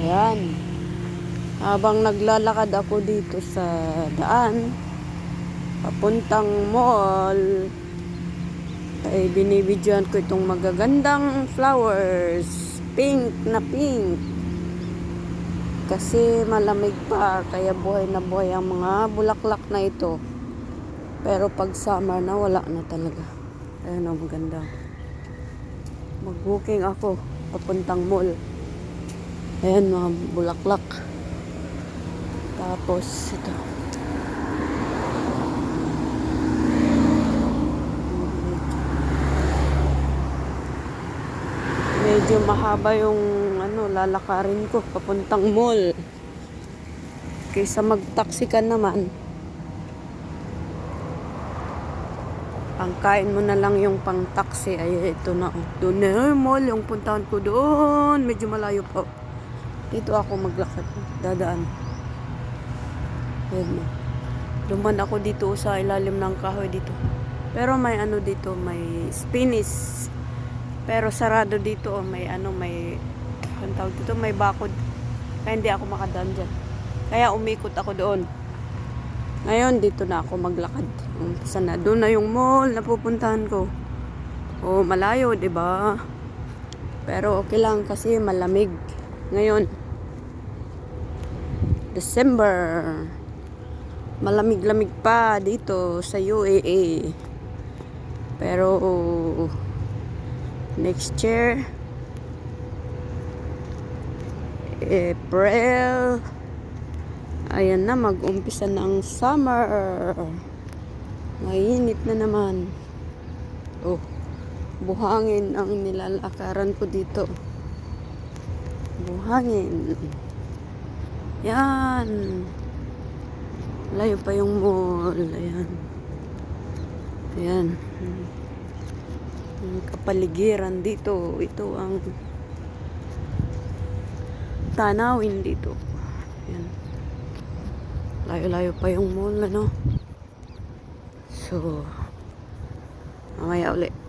Ayan. Habang naglalakad ako dito sa daan, papuntang mall, ay binibidyoan ko itong magagandang flowers. Pink na pink. Kasi malamig pa, kaya buhay na buhay ang mga bulaklak na ito. Pero pag summer na, wala na talaga. Ayun ang maganda. Mag-booking ako, papuntang mall. Ayan mga bulaklak. Tapos ito. Medyo mahaba yung lalakarin ko papuntang mall. Kaysa mag-taxi ka naman. Pangkain mo na lang yung pang-taxi. Ay, ito na. Doon na yung mall. Yung puntahan ko doon. Medyo malayo pa. Dito ako maglakad. Dadaan. Ayan na. Duman ako dito sa ilalim ng kahoy dito. Pero may dito. May Spanish. Pero sarado dito. May ang tawag dito. May bakod. Kaya hindi ako makadaan dyan. Kaya umikot ako doon. Ngayon, dito na ako maglakad. Umpisa na. Doon na yung mall na pupuntahan ko. O, malayo, diba? Pero okay lang kasi malamig. Ngayon, December. Malamig-lamig pa dito sa UAE. Pero, next year, April, ayan na, mag-umpisa na ang summer. Mainit na naman. Oh, buhangin ang nilalakaran ko dito. Buhangin. Yan. Layo pa yung mall. Ayan. Ayan. Ang kapaligiran dito. Ito ang tanawin dito. Ayan. Layo-layo pa yung mall, So, mamaya ulit.